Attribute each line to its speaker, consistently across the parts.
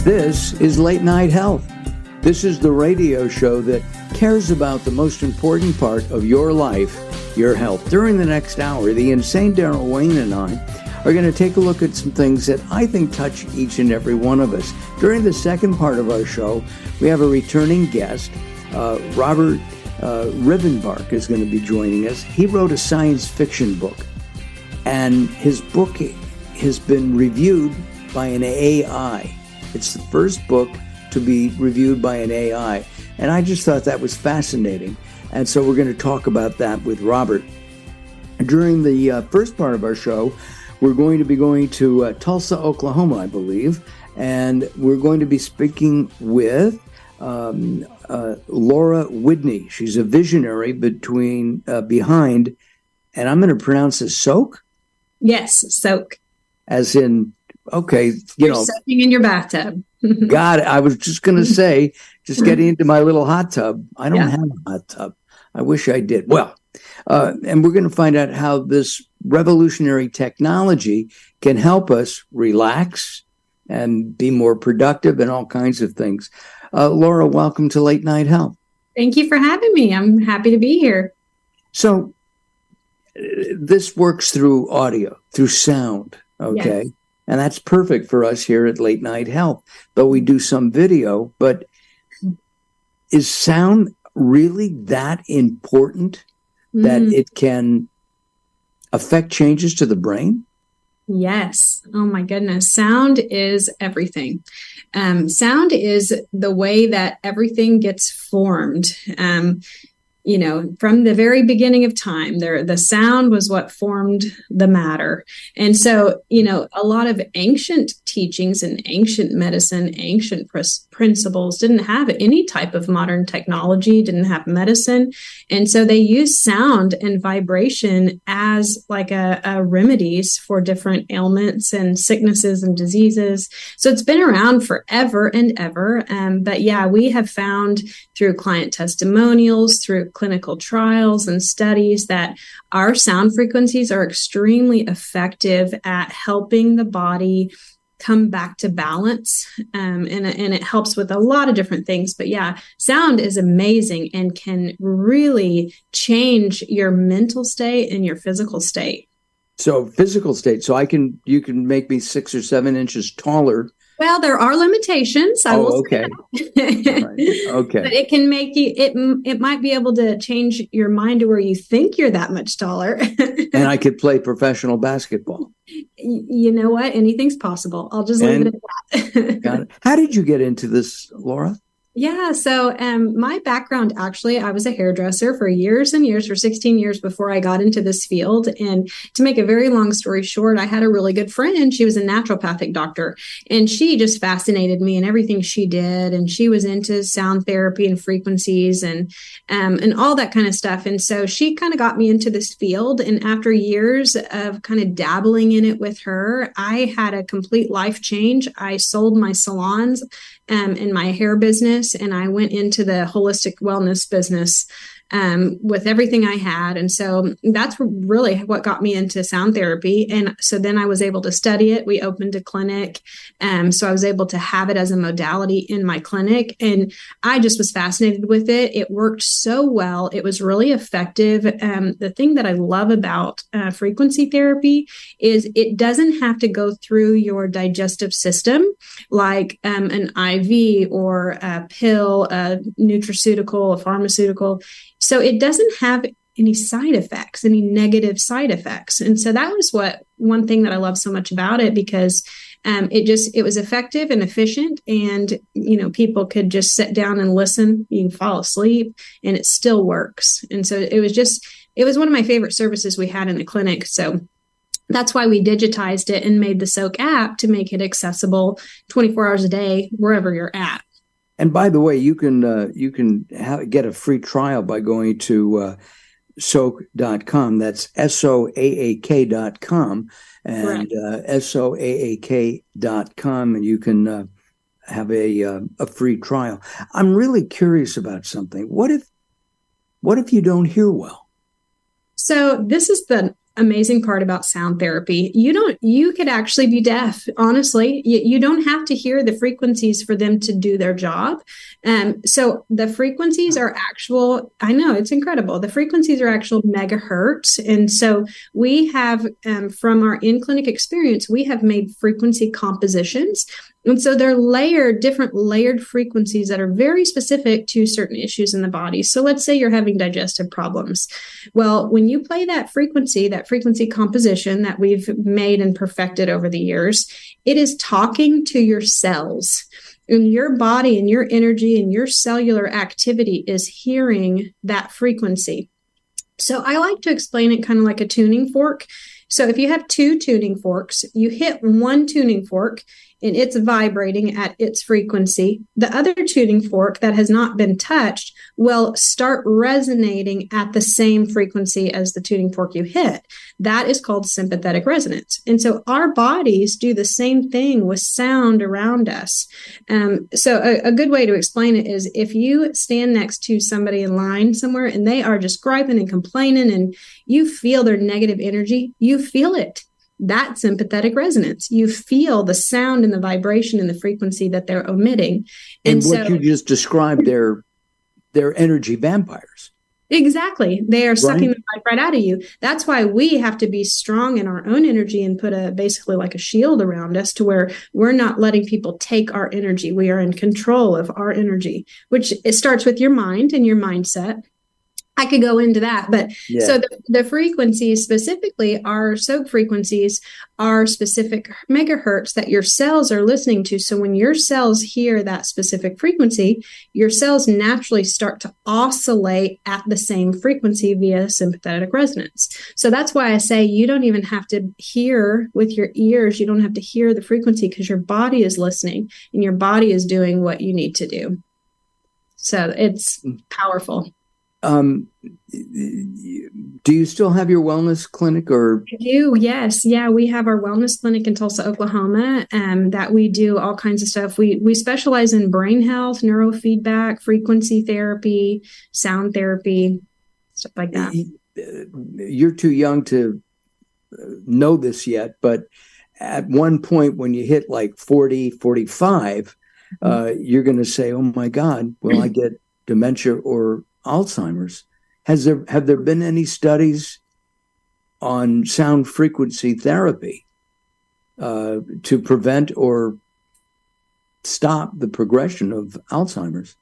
Speaker 1: This is Late Night Health. This is the radio show that cares about the most important part of your life, your health. During the next hour, the insane Daryl Wayne and I are going to take a look at some things that I think touch each and every one of us. During the second part of our show, we have a returning guest. Robert Rivenbark is going to be joining us. He wrote a science fiction book, and his book has been reviewed by an AI. It's the first book to be reviewed by an AI, and I just thought that was fascinating. And so we're going to talk about that with Robert. During the first part of our show, we're going to be going to Tulsa, Oklahoma, I believe, and we're going to be speaking with Laura Widney. She's a visionary behind, and I'm going to pronounce this Soaak?
Speaker 2: Yes, Soaak.
Speaker 1: As in, okay,
Speaker 2: You're soaking in your bathtub.
Speaker 1: God, I was just going to say, just getting into my little hot tub. I don't have a hot tub. I wish I did. Well, and we're going to find out how this revolutionary technology can help us relax and be more productive and all kinds of things. Laura, welcome to Late Night Health.
Speaker 2: Thank you for having me. I'm happy to be here.
Speaker 1: So this works through audio, through sound, okay? Yes. And that's perfect for us here at Late Night Health, though we do some video. But is sound really that important that it can affect changes to the brain?
Speaker 2: Yes. Oh my goodness. Sound is everything. Sound is the way that everything gets formed. From the very beginning of time, the sound was what formed the matter. And so, a lot of ancient teachings and ancient medicine, ancient principles didn't have any type of modern technology, didn't have medicine. And so they used sound and vibration as like a remedies for different ailments and sicknesses and diseases. So it's been around forever and ever. But yeah, we have found through client testimonials, through clinical trials and studies that our sound frequencies are extremely effective at helping the body come back to balance. And it helps with a lot of different things. But yeah, sound is amazing and can really change your mental state and your physical state.
Speaker 1: So physical state. So you can make me 6 or 7 inches taller.
Speaker 2: Well, there are limitations.
Speaker 1: Okay. Right. Okay.
Speaker 2: But it can make you, it might be able to change your mind to where you think you're that much taller.
Speaker 1: And I could play professional basketball.
Speaker 2: You know what? Anything's possible. I'll just leave it at that.
Speaker 1: Got it. How did you get into this, Laura?
Speaker 2: Yeah. So my background, actually, I was a hairdresser for years and years, for 16 years before I got into this field. And to make a very long story short, I had a really good friend. She was a naturopathic doctor, and she just fascinated me in everything she did. And she was into sound therapy and frequencies and all that kind of stuff. And so she kind of got me into this field. And after years of kind of dabbling in it with her, I had a complete life change. I sold my salons in my hair business, and I went into the holistic wellness business with everything I had. And so that's really what got me into sound therapy. And so then I was able to study it. We opened a clinic. So I was able to have it as a modality in my clinic. And I just was fascinated with it. It worked so well. It was really effective. The thing that I love about frequency therapy is it doesn't have to go through your digestive system like an IV or a pill, a nutraceutical, a pharmaceutical. So it doesn't have any side effects, any negative side effects. And so that was one thing that I love so much about it, because it was effective and efficient, and, people could just sit down and listen. You can fall asleep and it still works. And so it was one of my favorite services we had in the clinic. So that's why we digitized it and made the Soaak app to make it accessible 24 hours a day, wherever you're at.
Speaker 1: And by the way, you can get a free trial by going to Soaak.com. That's SOAAK.com and SOAAK.com, and you can have a free trial. I'm really curious about something. What if you don't hear well?
Speaker 2: So this is the amazing part about sound therapy. You could actually be deaf, honestly. You don't have to hear the frequencies for them to do their job. So the frequencies are actual, I know, it's incredible. The frequencies are actual megahertz. And so we have, from our in-clinic experience, we have made frequency compositions. And so they're different layered frequencies that are very specific to certain issues in the body. So let's say you're having digestive problems. Well, when you play that frequency composition that we've made and perfected over the years, it is talking to your cells. And your body and your energy and your cellular activity is hearing that frequency. So I like to explain it kind of like a tuning fork. So if you have two tuning forks, you hit one tuning fork and it's vibrating at its frequency. The other tuning fork that has not been touched will start resonating at the same frequency as the tuning fork you hit. That is called sympathetic resonance. And so our bodies do the same thing with sound around us. So a good way to explain it is if you stand next to somebody in line somewhere and they are just griping and complaining and you feel their negative energy, you feel it. That's sympathetic resonance. You feel the sound and the vibration and the frequency that they're emitting.
Speaker 1: And what you just described, they're energy vampires.
Speaker 2: Exactly. They are sucking the life right out of you. That's why we have to be strong in our own energy and put basically like a shield around us to where we're not letting people take our energy. We are in control of our energy, which it starts with your mind and your mindset. I could go into that, but so the frequencies specifically are Soaak frequencies are specific megahertz that your cells are listening to. So when your cells hear that specific frequency, your cells naturally start to oscillate at the same frequency via sympathetic resonance. So that's why I say you don't even have to hear with your ears. You don't have to hear the frequency because your body is listening and your body is doing what you need to do. So it's powerful.
Speaker 1: Do you still have your wellness clinic or?
Speaker 2: I do, yes. Yeah, we have our wellness clinic in Tulsa, Oklahoma, that we do all kinds of stuff. We specialize in brain health, neurofeedback, frequency therapy, sound therapy, stuff like that.
Speaker 1: You're too young to know this yet, but at one point when you hit like 40, 45, you're going to say, oh my God, will I get dementia or Alzheimer's? Have there been any studies on sound frequency therapy to prevent or stop the progression of Alzheimer's?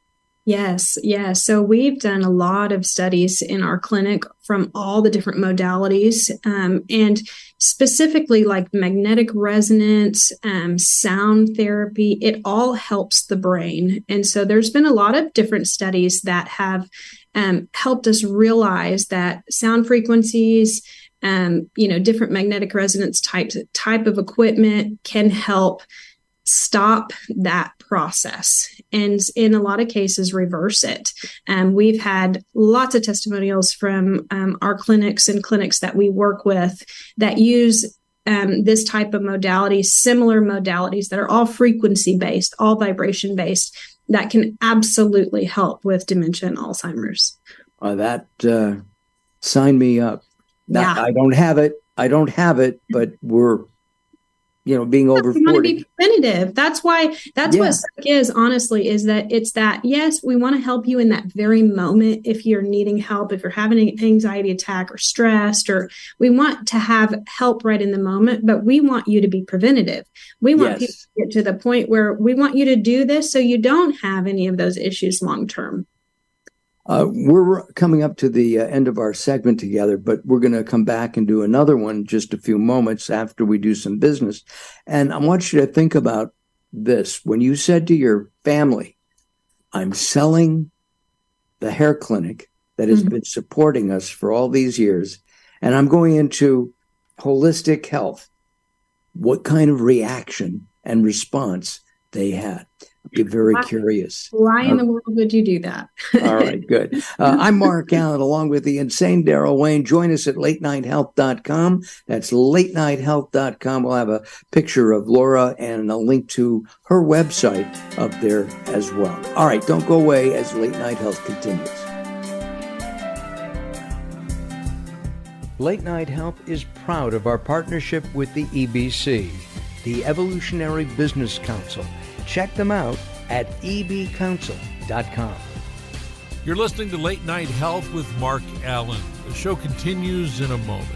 Speaker 2: Yes. So we've done a lot of studies in our clinic from all the different modalities, and specifically like magnetic resonance, sound therapy. It all helps the brain. And so there's been a lot of different studies that have helped us realize that sound frequencies, different magnetic resonance type of equipment can help stop that process and in a lot of cases reverse it. We've had lots of testimonials from our clinics and clinics that we work with that use this type of modality, similar modalities that are all frequency based, all vibration based, that can absolutely help with dementia and Alzheimer's.
Speaker 1: Sign me up.
Speaker 2: Yeah.
Speaker 1: I don't have it, but we're being over 40.
Speaker 2: We want to be preventative. That's what Soaak is, honestly, is that it's that, yes, we want to help you in that very moment if you're needing help, if you're having an anxiety attack or stressed, or we want to have help right in the moment, but we want you to be preventative. We want people to get to the point where we want you to do this so you don't have any of those issues long term.
Speaker 1: We're coming up to the end of our segment together, but we're going to come back and do another one in just a few moments after we do some business. And I want you to think about this. When you said to your family, I'm selling the hair clinic that has been supporting us for all these years, and I'm going into holistic health, what kind of reaction and response they had? I'd be very curious.
Speaker 2: Why in the world would you do that?
Speaker 1: All right, good. I'm Mark Alyn, along with the insane Daryl Wayne. Join us at latenighthealth.com. That's latenighthealth.com. We'll have a picture of Laura and a link to her website up there as well. All right, don't go away as Late Night Health continues. Late Night Health is proud of our partnership with the EBC, the Evolutionary Business Council. Check them out at ebcouncil.com.
Speaker 3: You're listening to Late Night Health with Mark Alyn. The show continues in a moment.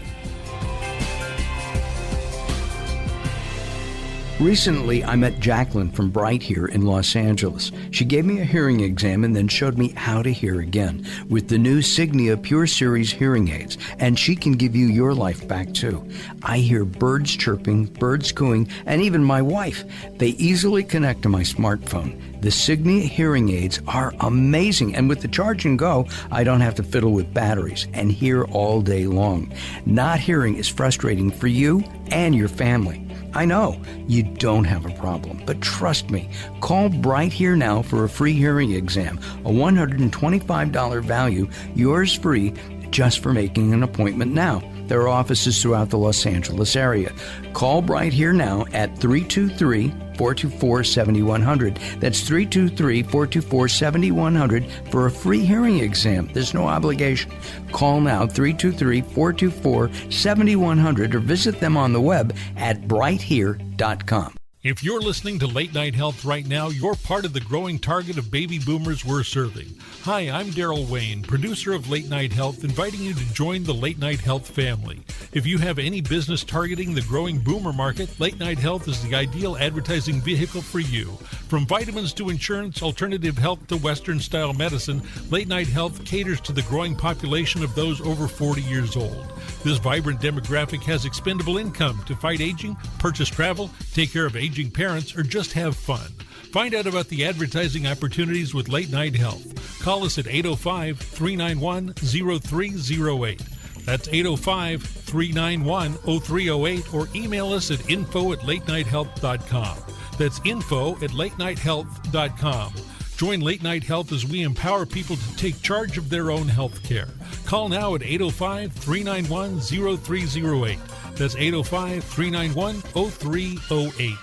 Speaker 1: Recently, I met Jacqueline from Bright here in Los Angeles. She gave me a hearing exam and then showed me how to hear again with the new Signia Pure Series hearing aids, and she can give you your life back too. I hear birds chirping, birds cooing, and even my wife. They easily connect to my smartphone. The Signia hearing aids are amazing, and with the charge and go, I don't have to fiddle with batteries and hear all day long. Not hearing is frustrating for you and your family. I know you don't have a problem, but trust me, call Bright Here now for a free hearing exam, a $125 value, yours free, just for making an appointment now. There are offices throughout the Los Angeles area. Call Bright Here now at 323-424-7100. That's 323-424-7100 for a free hearing exam. There's no obligation. Call now, 323-424-7100, or visit them on the web at brighthere.com.
Speaker 3: If you're listening to Late Night Health right now, you're part of the growing target of baby boomers we're serving. Hi, I'm Daryl Wayne, producer of Late Night Health, inviting you to join the Late Night Health family. If you have any business targeting the growing boomer market, Late Night Health is the ideal advertising vehicle for you. From vitamins to insurance, alternative health to Western-style medicine, Late Night Health caters to the growing population of those over 40 years old. This vibrant demographic has expendable income to fight aging, purchase travel, take care of aging parents, or just have fun. Find out about the advertising opportunities with Late Night Health. Call us at 805-391-0308. That's 805-391-0308, or email us at info@latenighthealth.com. That's info@latenighthealth.com. Join Late Night Health as we empower people to take charge of their own health care. Call now at 805-391-0308. That's 805-391-0308.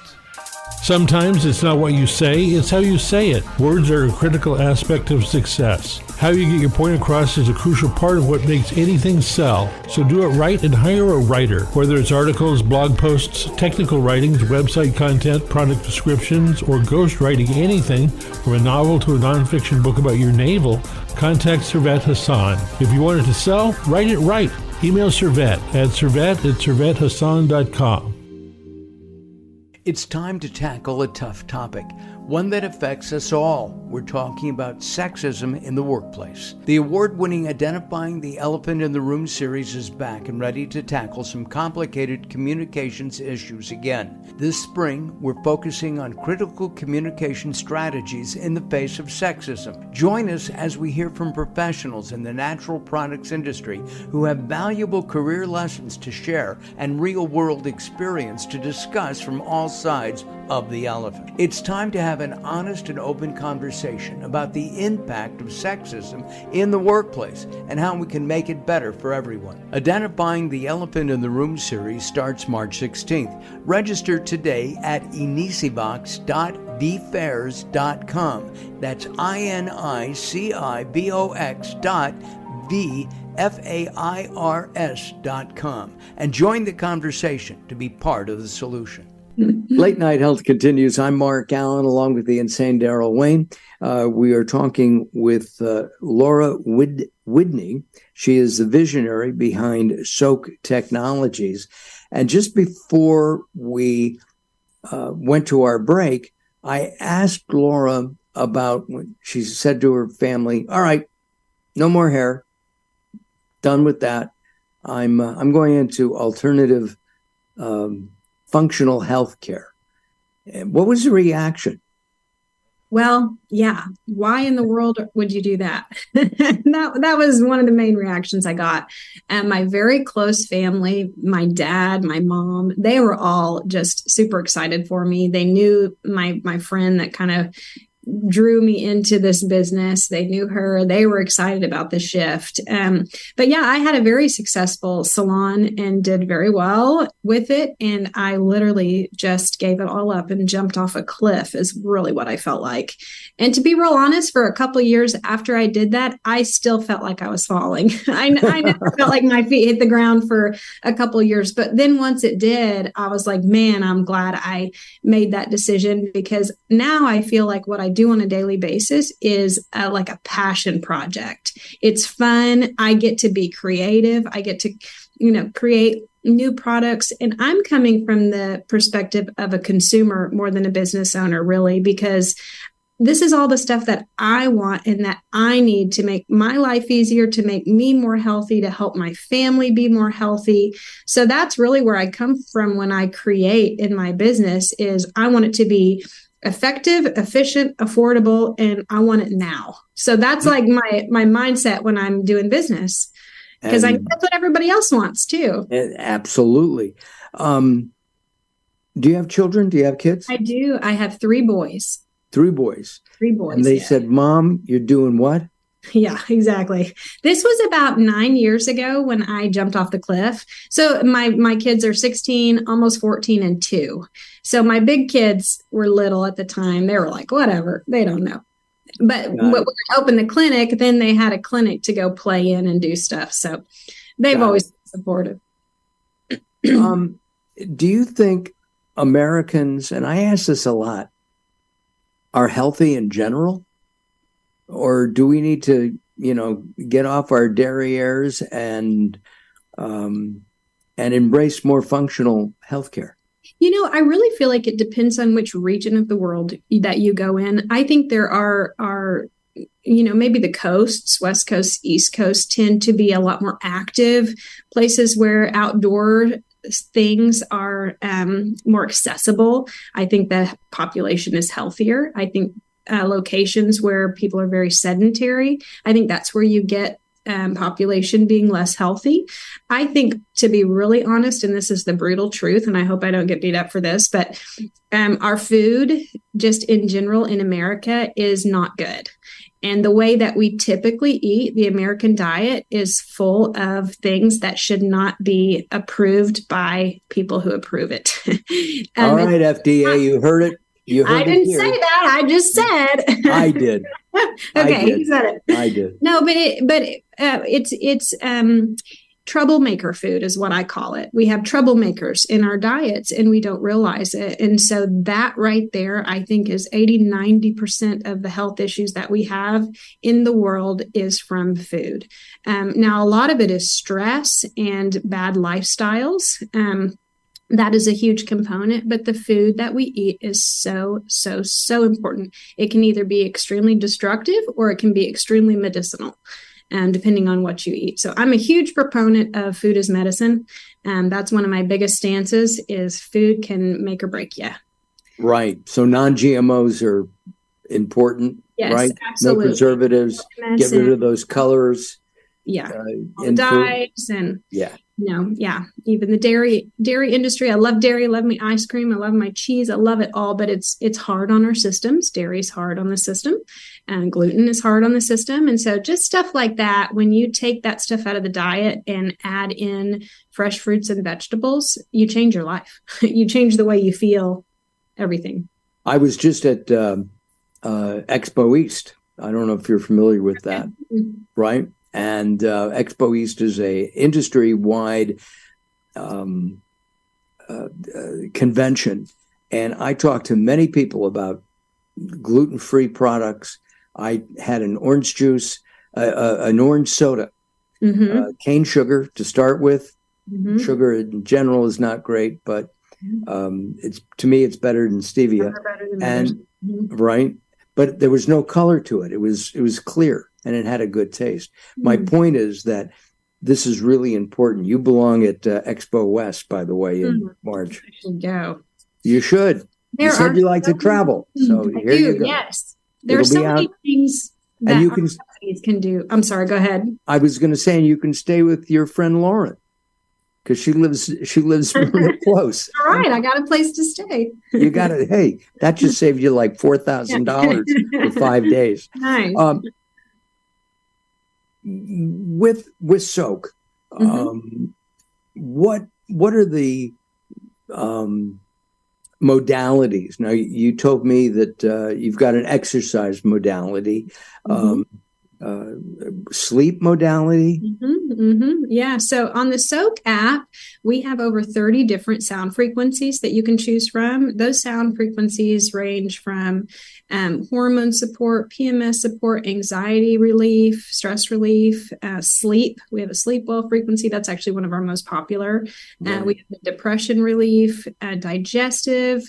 Speaker 3: Sometimes it's not what you say, it's how you say it. Words are a critical aspect of success. How you get your point across is a crucial part of what makes anything sell. So do it right and hire a writer. Whether it's articles, blog posts, technical writings, website content, product descriptions, or ghostwriting anything from a novel to a nonfiction book about your navel, contact Servet Hassan. If you want it to sell, write it right. Email Servet at servet@servethassan.com.
Speaker 1: It's time to tackle a tough topic, one that affects us all. We're talking about sexism in the workplace. The award-winning Identifying the Elephant in the Room series is back and ready to tackle some complicated communications issues again. This spring, we're focusing on critical communication strategies in the face of sexism. Join us as we hear from professionals in the natural products industry who have valuable career lessons to share and real-world experience to discuss from all sides of the elephant. It's time to have an honest and open conversation about the impact of sexism in the workplace and how we can make it better for everyone. Identifying the Elephant in the Room series starts March 16th. Register today at inicibox.vfairs.com. That's INICIBOX.VFAIRS.com, and join the conversation to be part of the solution. Late Night Health continues. I'm Mark Alyn, along with the insane Daryl Wayne. We are talking with Laura Widney. She is the visionary behind Soaak Technologies. And just before we went to our break, I asked Laura about when she said to her family, "All right, no more hair. Done with that. I'm going into alternative functional health care." What was the reaction?
Speaker 2: Well, yeah. Why in the world would you do that? that was one of the main reactions I got. And my very close family, my dad, my mom, they were all just super excited for me. They knew my friend that kind of drew me into this business. They knew her. They were excited about the shift. But yeah, I had a very successful salon and did very well with it. And I literally just gave it all up and jumped off a cliff is really what I felt like. And to be real honest, for a couple of years after I did that, I still felt like I was falling. I never felt like my feet hit the ground for a couple of years. But then once it did, I was like, man, I'm glad I made that decision, because now I feel like what I do on a daily basis is like a passion project. It's fun. I get to be creative. I get to, create new products. And I'm coming from the perspective of a consumer more than a business owner, really, because this is all the stuff that I want and that I need to make my life easier, to make me more healthy, to help my family be more healthy. So that's really where I come from when I create in my business. Is I want it to be effective, efficient, affordable, and I want it now. So that's like my mindset when I'm doing business, because I know that's what everybody else wants too.
Speaker 1: Absolutely. Do you have children? Do you have kids?
Speaker 2: I do. I have 3 boys.
Speaker 1: 3 boys.
Speaker 2: 3 boys.
Speaker 1: And they said, Mom, you're doing what?
Speaker 2: Yeah, exactly. This was about 9 years ago when I jumped off the cliff. So my kids are 16, almost 14, and 2. So my big kids were little at the time. They were like, whatever, they don't know. But when I opened the clinic, then they had a clinic to go play in and do stuff. So they've always been supportive.
Speaker 1: Do you think Americans, and I ask this a lot, are healthy in general? Or do we need to, get off our derrieres and embrace more functional healthcare?
Speaker 2: I really feel like it depends on which region of the world that you go in. I think there are maybe the coasts, West Coast, East Coast, tend to be a lot more active places where outdoor things are more accessible. I think the population is healthier. I think locations where people are very sedentary, I think that's where you get population being less healthy. I think, to be really honest, and this is the brutal truth, and I hope I don't get beat up for this, but our food just in general in America is not good. And the way that we typically eat, the American diet, is full of things that should not be approved by people who approve it.
Speaker 1: All right, FDA, you heard it.
Speaker 2: I didn't say that. I just said.
Speaker 1: I did.
Speaker 2: Okay, you said it.
Speaker 1: I did.
Speaker 2: No, but it's troublemaker food is what I call it. We have troublemakers in our diets and we don't realize it. And so that right there, I think, is 80-90% of the health issues that we have in the world is from food. Now, a lot of it is stress and bad lifestyles. That is a huge component, but the food that we eat is so, so, so important. It can either be extremely destructive or it can be extremely medicinal, depending on what you eat. So I'm a huge proponent of food as medicine. That's one of my biggest stances is food can make or break you. Right.
Speaker 1: So non-GMOs are important,
Speaker 2: yes,
Speaker 1: right?
Speaker 2: Absolutely.
Speaker 1: No preservatives, get rid of those colors.
Speaker 2: Yeah. Dyes and even the dairy industry. I love dairy. I love my ice cream. I love my cheese. I love it all, but it's hard on our systems. Dairy is hard on the system and gluten is hard on the system. And so just stuff like that, when you take that stuff out of the diet and add in fresh fruits and vegetables, you change your life. You change the way you feel, everything.
Speaker 1: I was just at Expo East. I don't know if you're familiar with that, right? And Expo East is a industry-wide convention. And I talked to many people about gluten-free products. I had an orange juice, an orange soda, cane sugar to start with. Mm-hmm. Sugar in general is not great, but to me, it's better than stevia. Right. But there was no color to it. It was clear. And it had a good taste. My point is that this is really important. You belong at Expo West, by the way, in March.
Speaker 2: I should go.
Speaker 1: You should. You said you like to travel. So here you go.
Speaker 2: Yes. There are so many things that companies can do. I'm sorry, go ahead.
Speaker 1: I was going to say, and you can stay with your friend Lauren. because she lives real close.
Speaker 2: All right, I got a place to stay.
Speaker 1: You got it. Hey, that just saved you like $4,000 for 5 days.
Speaker 2: Nice.
Speaker 1: With Soaak, what are the modalities? Now, you told me that you've got an exercise modality, sleep modality.
Speaker 2: Yeah. So on the Soaak app, we have over 30 different sound frequencies that you can choose from. Those sound frequencies range from hormone support, PMS support, anxiety relief, stress relief, sleep. We have a sleep well frequency. That's actually one of our most popular.
Speaker 1: Right.
Speaker 2: We have depression relief, digestive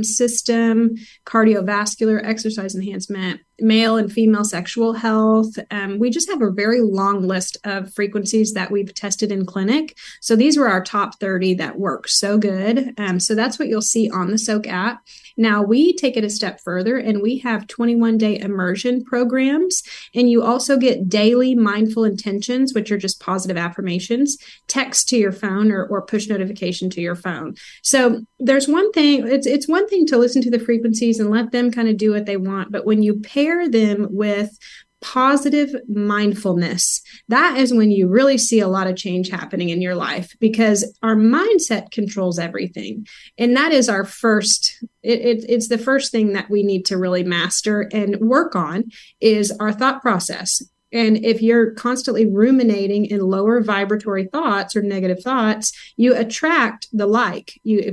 Speaker 2: system, cardiovascular, exercise enhancement, male and female sexual health. We just have a very long list of frequencies that we've tested in clinic. So these were our top 30 that work so good. So that's what you'll see on the Soaak app. Now we take it a step further and we have 21-day immersion programs. And you also get daily mindful intentions, which are just positive affirmations, text to your phone or push notification to your phone. So there's one thing, it's one thing to listen to the frequencies and let them kind of do what they want. But when you pair them with positive mindfulness, that is when you really see a lot of change happening in your life, because our mindset controls everything. And that is our first, it's the first thing that we need to really master and work on is our thought process. And if you're constantly ruminating in lower vibratory thoughts or negative thoughts, you attract the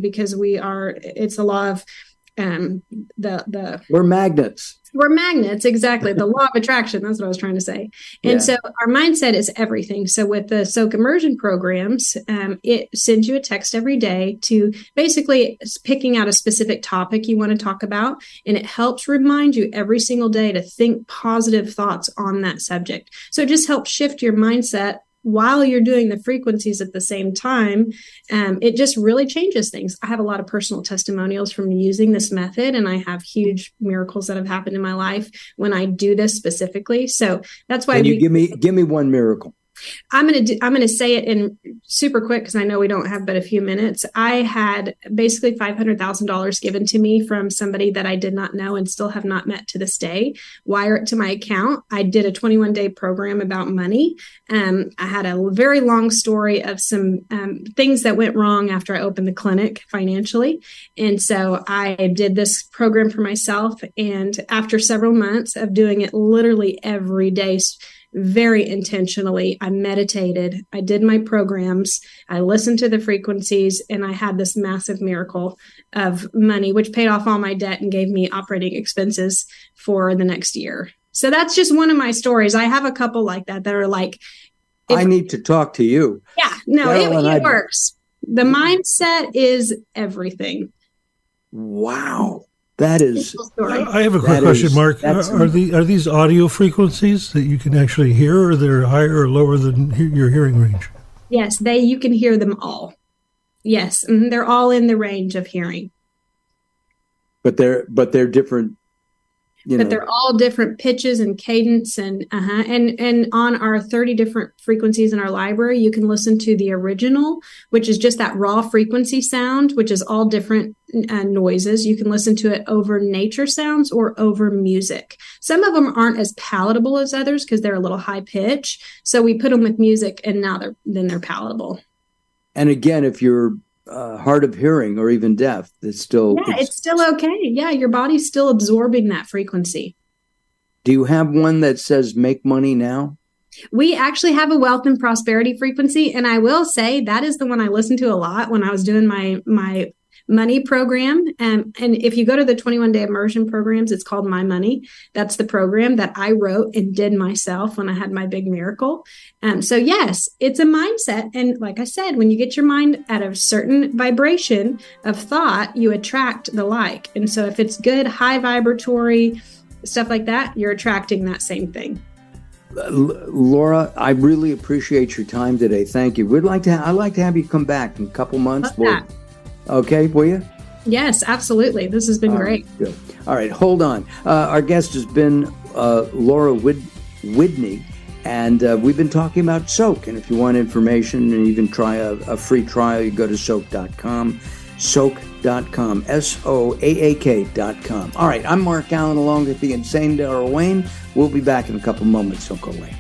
Speaker 2: because it's a law of
Speaker 1: we're magnets.
Speaker 2: We're magnets, exactly. The law of attraction. That's what I was trying to say. And so our mindset is everything. So with the Soaak immersion programs, it sends you a text every day to basically picking out a specific topic you want to talk about. And it helps remind you every single day to think positive thoughts on that subject. So it just helps shift your mindset while you're doing the frequencies at the same time. It just really changes things. I have a lot of personal testimonials from using this method, and I have huge miracles that have happened in my life when I do this specifically. So that's why.
Speaker 1: Can you give me one miracle?
Speaker 2: I'm gonna say it in super quick because I know we don't have but a few minutes. I had basically $500,000 given to me from somebody that I did not know and still have not met to this day. Wire it to my account. I did a 21-day program about money. I had a very long story of some things that went wrong after I opened the clinic financially, and so I did this program for myself. And after several months of doing it literally every day, very intentionally, I meditated, I did my programs, I listened to the frequencies, and I had this massive miracle of money, which paid off all my debt and gave me operating expenses for the next year. So that's just one of my stories. I have a couple like that are like,
Speaker 1: I need to talk to you.
Speaker 2: Yeah, no, it works. The mindset is everything.
Speaker 1: Wow. That is.
Speaker 3: I have a quick question, Mark. Are these audio frequencies that you can actually hear, or they're higher or lower than your hearing range?
Speaker 2: Yes, you can hear them all. Yes, they're all in the range of hearing.
Speaker 1: But they're different.
Speaker 2: But they're all different pitches and cadence and on our 30 different frequencies in our library, you can listen to the original, which is just that raw frequency sound, which is all different noises. You can listen to it over nature sounds or over music. Some of them aren't as palatable as others because they're a little high pitch. So we put them with music, and now they're palatable. And
Speaker 1: again, if you're hard of hearing or even deaf, it's still
Speaker 2: okay. Yeah, your body's still absorbing that frequency.
Speaker 1: Do you have one that says make money now?
Speaker 2: We actually have a wealth and prosperity frequency, and I will say that is the one I listened to a lot when I was doing my money program. And if you go to the 21-day immersion programs, it's called My Money. That's the program that I wrote and did myself when I had my big miracle. So yes, it's a mindset. And like I said, when you get your mind at a certain vibration of thought, you attract the like. And so if it's good, high vibratory stuff like that, you're attracting that same thing.
Speaker 1: Laura, I really appreciate your time today. Thank you. I'd like to have you come back in a couple months. Okay, will you?
Speaker 2: Yes, absolutely. This has been great.
Speaker 1: Good. All right, hold on. Our guest has been Laura Widney, And we've been talking about Soaak. And if you want information and even try a free trial, you go to Soaak.com. Soaak.com, Soaak.com. All right, I'm Mark Alyn along with the insane Daryl Wayne. We'll be back in a couple moments. Don't go away.